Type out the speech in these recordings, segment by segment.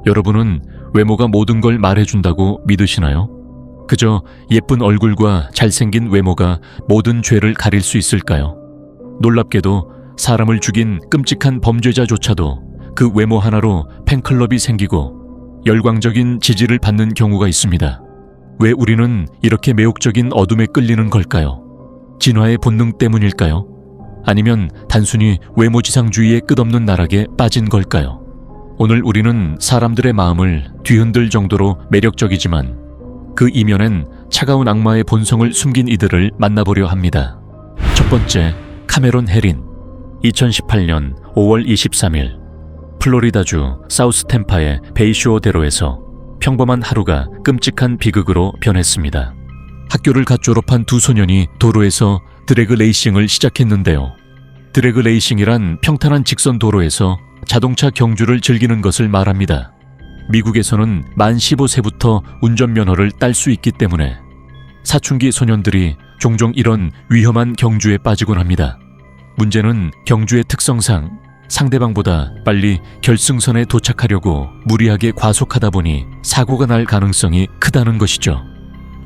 여러분은 외모가 모든 걸 말해준다고 믿으시나요? 그저 예쁜 얼굴과 잘생긴 외모가 모든 죄를 가릴 수 있을까요? 놀랍게도 사람을 죽인 끔찍한 범죄자조차도 그 외모 하나로 팬클럽이 생기고 열광적인 지지를 받는 경우가 있습니다. 왜 우리는 이렇게 매혹적인 어둠에 끌리는 걸까요? 진화의 본능 때문일까요? 아니면 단순히 외모지상주의의 끝없는 나락에 빠진 걸까요? 오늘 우리는 사람들의 마음을 뒤흔들 정도로 매력적이지만 그 이면엔 차가운 악마의 본성을 숨긴 이들을 만나보려 합니다. 첫 번째, 카메론 헤린. 2018년 5월 23일 플로리다주 사우스 템파의 베이쇼어대로에서 평범한 하루가 끔찍한 비극으로 변했습니다. 학교를 갓 졸업한 두 소년이 도로에서 드래그 레이싱을 시작했는데요. 드래그 레이싱이란 평탄한 직선 도로에서 자동차 경주를 즐기는 것을 말합니다. 미국에서는 만 15세부터 운전면허를 딸 수 있기 때문에 사춘기 소년들이 종종 이런 위험한 경주에 빠지곤 합니다. 문제는 경주의 특성상 상대방보다 빨리 결승선에 도착하려고 무리하게 과속하다 보니 사고가 날 가능성이 크다는 것이죠.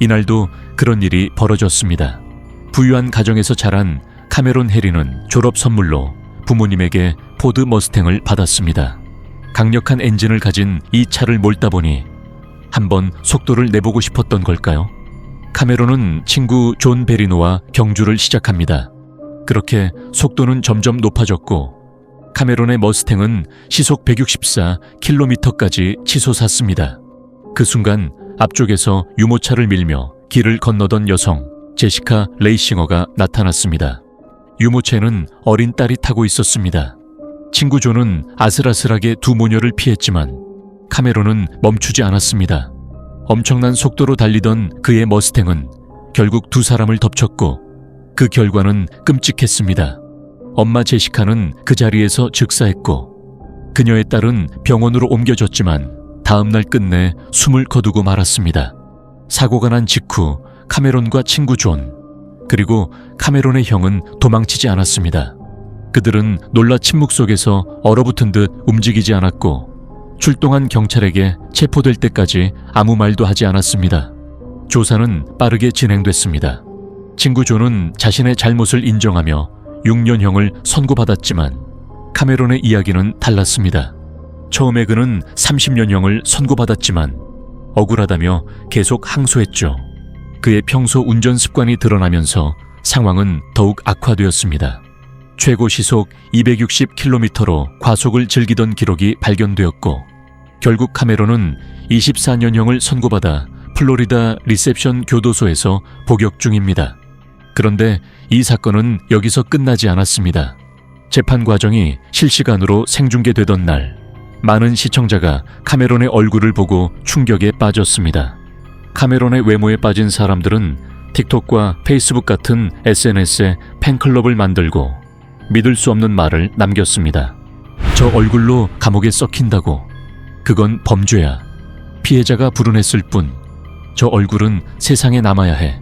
이날도 그런 일이 벌어졌습니다. 부유한 가정에서 자란 카메론 헤린은 졸업 선물로 부모님에게 포드 머스탱을 받았습니다. 강력한 엔진을 가진 이 차를 몰다 보니 한번 속도를 내보고 싶었던 걸까요? 카메론은 친구 존 베리노와 경주를 시작합니다. 그렇게 속도는 점점 높아졌고 카메론의 머스탱은 시속 164km까지 치솟았습니다. 그 순간 앞쪽에서 유모차를 밀며 길을 건너던 여성 제시카 레이싱어가 나타났습니다. 유모차에는 어린 딸이 타고 있었습니다. 친구 존은 아슬아슬하게 두 모녀를 피했지만 카메론은 멈추지 않았습니다. 엄청난 속도로 달리던 그의 머스탱은 결국 두 사람을 덮쳤고 그 결과는 끔찍했습니다. 엄마 제시카는 그 자리에서 즉사했고 그녀의 딸은 병원으로 옮겨졌지만 다음날 끝내 숨을 거두고 말았습니다. 사고가 난 직후 카메론과 친구 존 그리고 카메론의 형은 도망치지 않았습니다. 그들은 놀라 침묵 속에서 얼어붙은 듯 움직이지 않았고 출동한 경찰에게 체포될 때까지 아무 말도 하지 않았습니다. 조사는 빠르게 진행됐습니다. 친구 존은 자신의 잘못을 인정하며 6년형을 선고받았지만 카메론의 이야기는 달랐습니다. 처음에 그는 30년형을 선고받았지만 억울하다며 계속 항소했죠. 그의 평소 운전 습관이 드러나면서 상황은 더욱 악화되었습니다. 최고 시속 260km로 과속을 즐기던 기록이 발견되었고 결국 카메론은 24년형을 선고받아 플로리다 리셉션 교도소에서 복역 중입니다. 그런데 이 사건은 여기서 끝나지 않았습니다. 재판 과정이 실시간으로 생중계되던 날 많은 시청자가 카메론의 얼굴을 보고 충격에 빠졌습니다. 카메론의 외모에 빠진 사람들은 틱톡과 페이스북 같은 SNS에 팬클럽을 만들고 믿을 수 없는 말을 남겼습니다. 저 얼굴로 감옥에 썩힌다고. 그건 범죄야. 피해자가 불운했을 뿐. 저 얼굴은 세상에 남아야 해.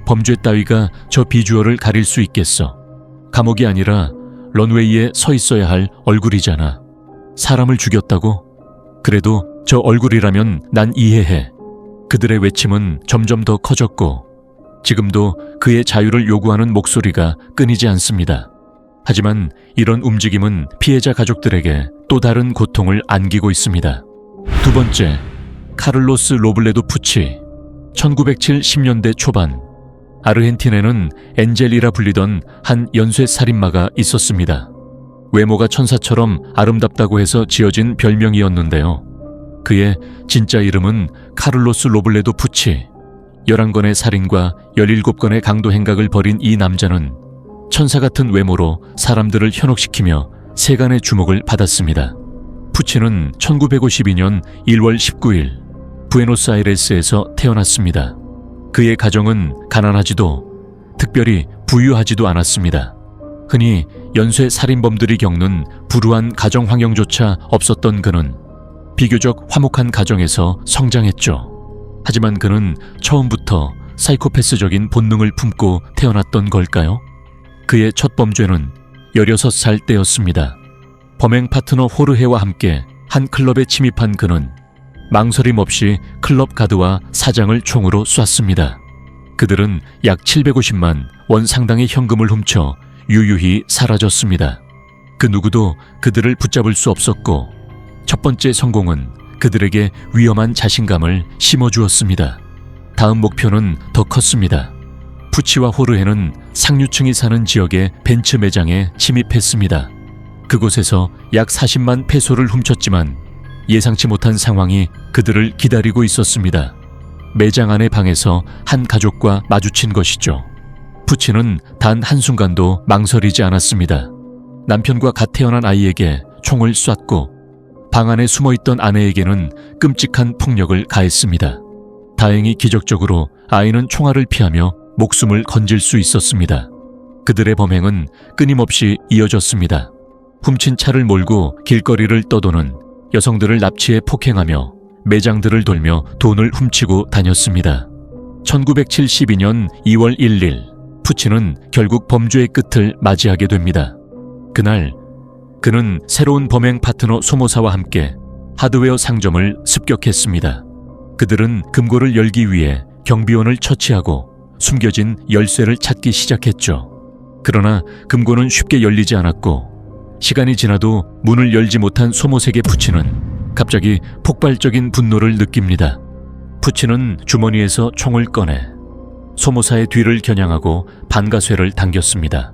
범죄 따위가 저 비주얼을 가릴 수 있겠어. 감옥이 아니라 런웨이에 서 있어야 할 얼굴이잖아. 사람을 죽였다고? 그래도 저 얼굴이라면 난 이해해. 그들의 외침은 점점 더 커졌고 지금도 그의 자유를 요구하는 목소리가 끊이지 않습니다. 하지만 이런 움직임은 피해자 가족들에게 또 다른 고통을 안기고 있습니다. 두 번째, 카를로스 로블레도 푸치. 1970년대 초반 아르헨티나에는 엔젤이라 불리던 한 연쇄 살인마가 있었습니다. 외모가 천사처럼 아름답다고 해서 지어진 별명이었는데요. 그의 진짜 이름은 카를로스 로블레도 푸치. 11건의 살인과 17건의 강도 행각을 벌인 이 남자는 천사 같은 외모로 사람들을 현혹시키며 세간의 주목을 받았습니다. 푸치는 1952년 1월 19일 부에노스아이레스에서 태어났습니다. 그의 가정은 가난하지도 특별히 부유하지도 않았습니다. 흔히 연쇄 살인범들이 겪는 불우한 가정 환경조차 없었던 그는 비교적 화목한 가정에서 성장했죠. 하지만 그는 처음부터 사이코패스적인 본능을 품고 태어났던 걸까요? 그의 첫 범죄는 16살 때였습니다. 범행 파트너 호르헤와 함께 한 클럽에 침입한 그는 망설임 없이 클럽 가드와 사장을 총으로 쐈습니다. 그들은 약 750만 원 상당의 현금을 훔쳐 유유히 사라졌습니다. 그 누구도 그들을 붙잡을 수 없었고 첫 번째 성공은 그들에게 위험한 자신감을 심어주었습니다. 다음 목표는 더 컸습니다. 푸치와 호르헤는 상류층이 사는 지역의 벤츠 매장에 침입했습니다. 그곳에서 약 40만 페소를 훔쳤지만 예상치 못한 상황이 그들을 기다리고 있었습니다. 매장 안의 방에서 한 가족과 마주친 것이죠. 푸치는 단 한순간도 망설이지 않았습니다. 남편과 갓 태어난 아이에게 총을 쐈고 방 안에 숨어있던 아내에게는 끔찍한 폭력을 가했습니다. 다행히 기적적으로 아이는 총알을 피하며 목숨을 건질 수 있었습니다. 그들의 범행은 끊임없이 이어졌습니다. 훔친 차를 몰고 길거리를 떠도는 여성들을 납치해 폭행하며 매장들을 돌며 돈을 훔치고 다녔습니다. 1972년 2월 1일 푸치는 결국 범죄의 끝을 맞이하게 됩니다. 그날 그는 새로운 범행 파트너 소모사와 함께 하드웨어 상점을 습격했습니다. 그들은 금고를 열기 위해 경비원을 처치하고 숨겨진 열쇠를 찾기 시작했죠. 그러나 금고는 쉽게 열리지 않았고 시간이 지나도 문을 열지 못한 소모색의 푸치는 갑자기 폭발적인 분노를 느낍니다. 푸치는 주머니에서 총을 꺼내 소모사의 뒤를 겨냥하고 반가쇠를 당겼습니다.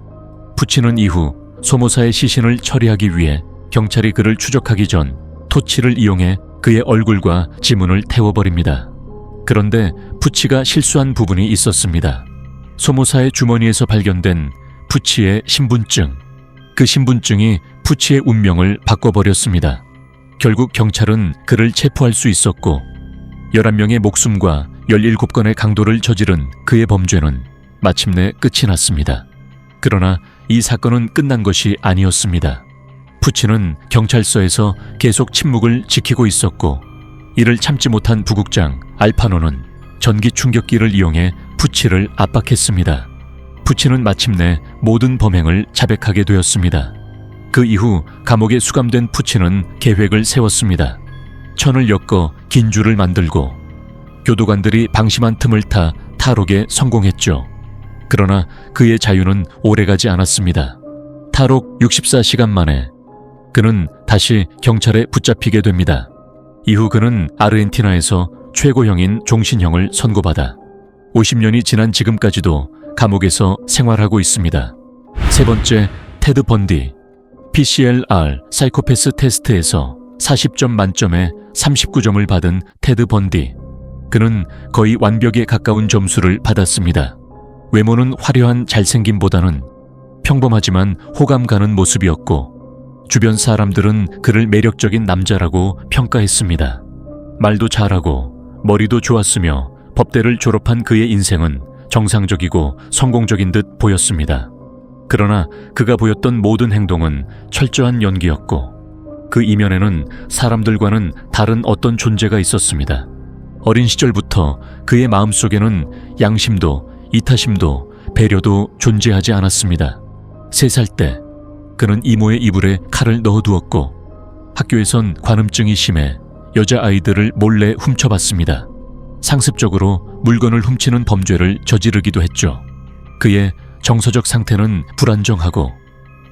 푸치는 이후 소모사의 시신을 처리하기 위해 경찰이 그를 추적하기 전 토치를 이용해 그의 얼굴과 지문을 태워버립니다. 그런데 푸치가 실수한 부분이 있었습니다. 소모사의 주머니에서 발견된 푸치의 신분증. 그 신분증이 푸치의 운명을 바꿔버렸습니다. 결국 경찰은 그를 체포할 수 있었고 11명의 목숨과 17건의 강도를 저지른 그의 범죄는 마침내 끝이 났습니다. 그러나 이 사건은 끝난 것이 아니었습니다. 푸치는 경찰서에서 계속 침묵을 지키고 있었고 이를 참지 못한 부국장 알파노는 전기 충격기를 이용해 푸치를 압박했습니다. 푸치는 마침내 모든 범행을 자백하게 되었습니다. 그 이후 감옥에 수감된 푸치는 계획을 세웠습니다. 천을 엮어 긴 줄을 만들고 교도관들이 방심한 틈을 타 탈옥에 성공했죠. 그러나 그의 자유는 오래가지 않았습니다. 탈옥 64시간 만에 그는 다시 경찰에 붙잡히게 됩니다. 이후 그는 아르헨티나에서 최고형인 종신형을 선고받아 50년이 지난 지금까지도 감옥에서 생활하고 있습니다. 세 번째, 테드 번디. PCLR 사이코패스 테스트에서 40점 만점에 39점을 받은 테드 번디. 그는 거의 완벽에 가까운 점수를 받았습니다. 외모는 화려한 잘생김보다는 평범하지만 호감 가는 모습이었고 주변 사람들은 그를 매력적인 남자라고 평가했습니다. 말도 잘하고 머리도 좋았으며 법대를 졸업한 그의 인생은 정상적이고 성공적인 듯 보였습니다. 그러나 그가 보였던 모든 행동은 철저한 연기였고 그 이면에는 사람들과는 다른 어떤 존재가 있었습니다. 어린 시절부터 그의 마음속에는 양심도 이타심도 배려도 존재하지 않았습니다. 3살 때 그는 이모의 이불에 칼을 넣어두었고 학교에선 관음증이 심해 여자아이들을 몰래 훔쳐봤습니다. 상습적으로 물건을 훔치는 범죄를 저지르기도 했죠. 그의 정서적 상태는 불안정하고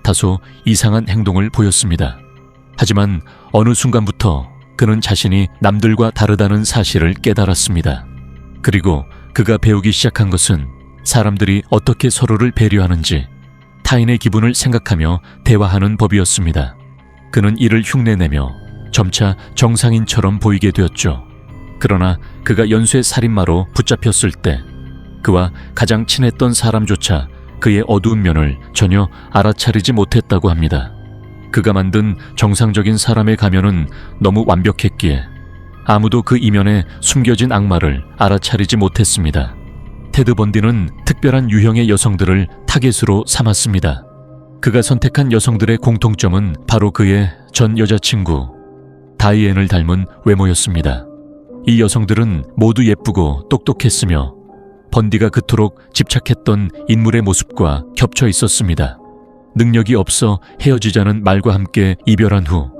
다소 이상한 행동을 보였습니다. 하지만 어느 순간부터 그는 자신이 남들과 다르다는 사실을 깨달았습니다. 그리고 그가 배우기 시작한 것은 사람들이 어떻게 서로를 배려하는지 타인의 기분을 생각하며 대화하는 법이었습니다. 그는 이를 흉내내며 점차 정상인처럼 보이게 되었죠. 그러나 그가 연쇄 살인마로 붙잡혔을 때 그와 가장 친했던 사람조차 그의 어두운 면을 전혀 알아차리지 못했다고 합니다. 그가 만든 정상적인 사람의 가면은 너무 완벽했기에 아무도 그 이면에 숨겨진 악마를 알아차리지 못했습니다. 테드 번디는 특별한 유형의 여성들을 타겟으로 삼았습니다. 그가 선택한 여성들의 공통점은 바로 그의 전 여자친구 다이앤을 닮은 외모였습니다. 이 여성들은 모두 예쁘고 똑똑했으며 번디가 그토록 집착했던 인물의 모습과 겹쳐 있었습니다. 능력이 없어 헤어지자는 말과 함께 이별한 후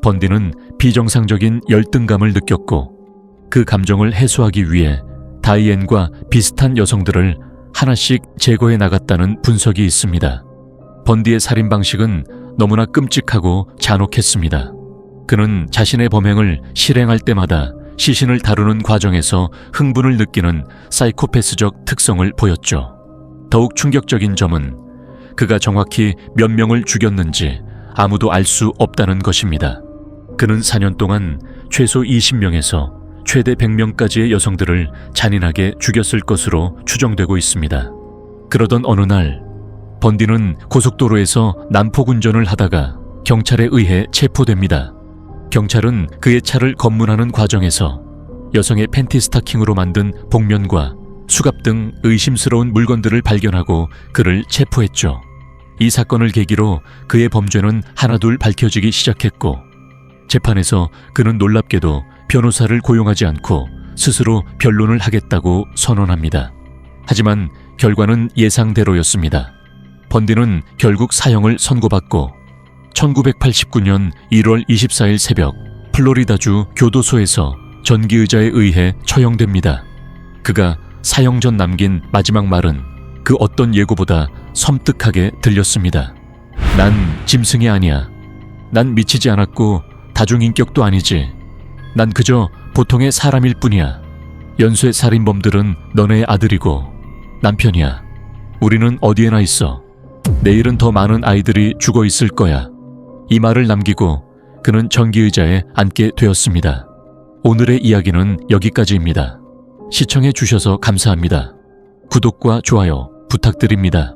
번디는 비정상적인 열등감을 느꼈고 그 감정을 해소하기 위해 다이앤과 비슷한 여성들을 하나씩 제거해 나갔다는 분석이 있습니다. 번디의 살인 방식은 너무나 끔찍하고 잔혹했습니다. 그는 자신의 범행을 실행할 때마다 시신을 다루는 과정에서 흥분을 느끼는 사이코패스적 특성을 보였죠. 더욱 충격적인 점은 그가 정확히 몇 명을 죽였는지 아무도 알 수 없다는 것입니다. 그는 4년 동안 최소 20명에서 최대 100명까지의 여성들을 잔인하게 죽였을 것으로 추정되고 있습니다. 그러던 어느 날 번디는 고속도로에서 난폭 운전을 하다가 경찰에 의해 체포됩니다. 경찰은 그의 차를 검문하는 과정에서 여성의 팬티 스타킹으로 만든 복면과 수갑 등 의심스러운 물건들을 발견하고 그를 체포했죠. 이 사건을 계기로 그의 범죄는 하나둘 밝혀지기 시작했고 재판에서 그는 놀랍게도 변호사를 고용하지 않고 스스로 변론을 하겠다고 선언합니다. 하지만 결과는 예상대로였습니다. 번디는 결국 사형을 선고받고 1989년 1월 24일 새벽 플로리다주 교도소에서 전기의자에 의해 처형됩니다. 그가 사형 전 남긴 마지막 말은 그 어떤 예고보다 섬뜩하게 들렸습니다. 난 짐승이 아니야. 난 미치지 않았고 다중인격도 아니지. 난 그저 보통의 사람일 뿐이야. 연쇄 살인범들은 너네의 아들이고 남편이야. 우리는 어디에나 있어. 내일은 더 많은 아이들이 죽어 있을 거야. 이 말을 남기고 그는 전기의자에 앉게 되었습니다. 오늘의 이야기는 여기까지입니다. 시청해 주셔서 감사합니다. 구독과 좋아요 부탁드립니다.